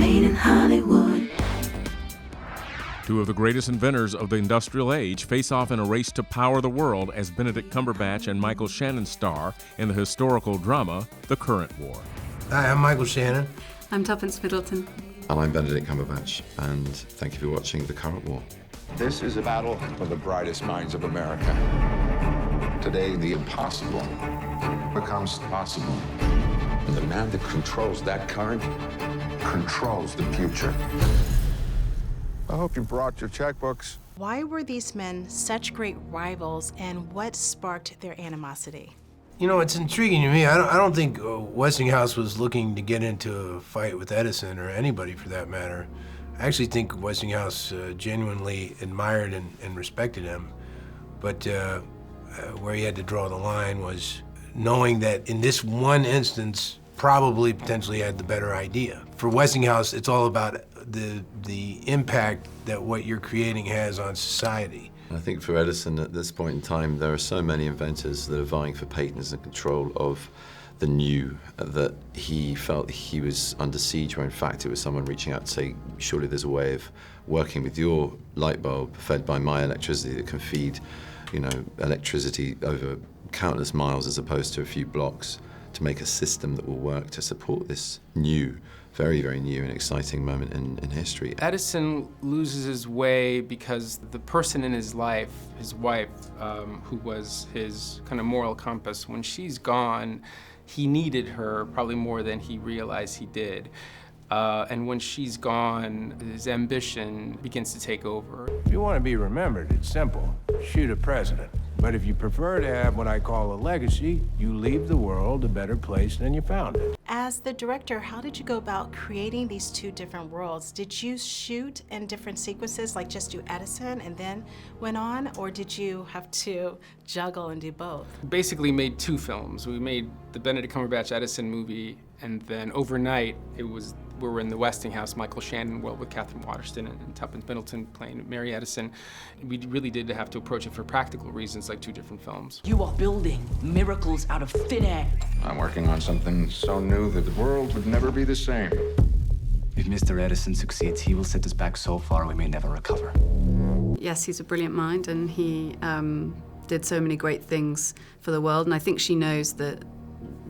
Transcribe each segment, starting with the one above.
made in Hollywood. Two of the greatest inventors of the industrial age face off in a race to power the world as Benedict Cumberbatch and Michael Shannon star in the historical drama, The Current War. Hi, I'm Michael Shannon. I'm Tuppence Middleton. And I'm Benedict Cumberbatch, and thank you for watching The Current War. This is a battle for the brightest minds of America. Today, the impossible becomes possible. And the man that controls that current controls the future. I hope you brought your checkbooks. Why were these men such great rivals, and what sparked their animosity? You know, it's intriguing to me. I don't think Westinghouse was looking to get into a fight with Edison or anybody for that matter. I actually think Westinghouse genuinely admired and respected him. But where he had to draw the line was knowing that in this one instance, probably potentially had the better idea. For Westinghouse, it's all about the impact that what you're creating has on society. I think for Edison at this point in time, there are so many inventors that are vying for patents and control of the new that he felt he was under siege, where in fact it was someone reaching out to say, surely there's a way of working with your light bulb fed by my electricity that can feed, you know, electricity over countless miles as opposed to a few blocks, to make a system that will work to support this new, very, very new and exciting moment in history. Edison loses his way because the person in his life, his wife, who was his kind of moral compass, when she's gone, he needed her probably more than he realized he did. And when she's gone, his ambition begins to take over. If you want to be remembered, it's simple. Shoot a president. But if you prefer to have what I call a legacy, you leave the world a better place than you found it. As the director, how did you go about creating these two different worlds? Did you shoot in different sequences, like just do Edison and then went on, or did you have to juggle and do both? Basically made two films. We made the Benedict Cumberbatch Edison movie, and then overnight we were in the Westinghouse, Michael Shannon world with Katherine Waterston and Tuppence Middleton playing Mary Edison. We really did have to approach it for practical reasons, like two different films. You are building miracles out of thin air. I'm working on something so new that the world would never be the same. If Mr. Edison succeeds, he will set us back so far we may never recover. Yes, he's a brilliant mind, and he did so many great things for the world, and I think she knows the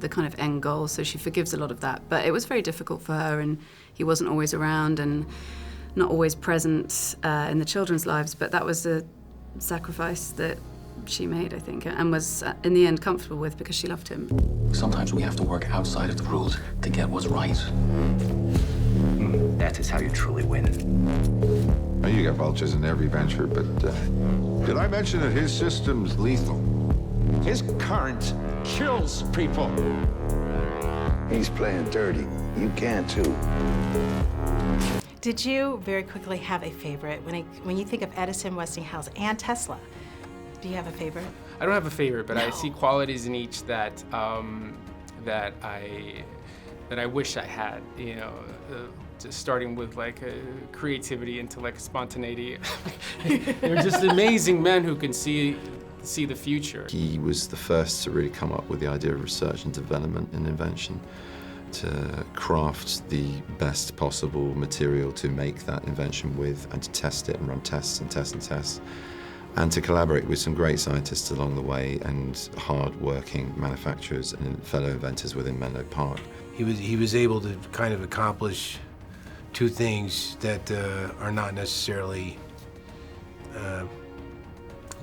kind of end goal, so she forgives a lot of that. But it was very difficult for her, and he wasn't always around and not always present in the children's lives, but that was a sacrifice that she made, I think, and was in the end comfortable with because she loved him. Sometimes we have to work outside of the rules to get what's right. That is how you truly win. Well, you get vultures in every venture, but did I mention that his system's lethal? His current kills people. He's playing dirty. You can too. Did you very quickly have a favorite? When you think of Edison, Westinghouse, and Tesla, do you have a favorite? I don't have a favorite, but I see qualities in each that that I wish I had. You know, just starting with like creativity, intellect, spontaneity. They're just amazing men who can see the future. He was the first to really come up with the idea of research and development and invention, to craft the best possible material to make that invention with, and to test it and run tests and tests and tests, and to collaborate with some great scientists along the way and hard-working manufacturers and fellow inventors within Menlo Park. He was able to kind of accomplish two things that are not necessarily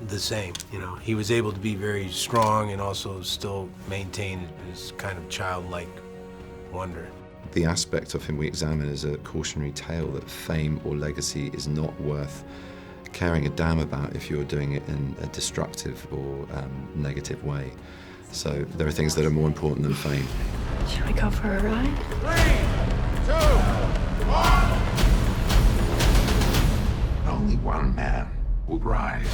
the same. You know, he was able to be very strong and also still maintain his kind of childlike wonder. The aspect of him we examine is a cautionary tale that fame or legacy is not worth caring a damn about if you're doing it in a destructive or negative way. So there are things that are more important than fame. Should we go for a ride? 3, 2, 1. Only one man will rise.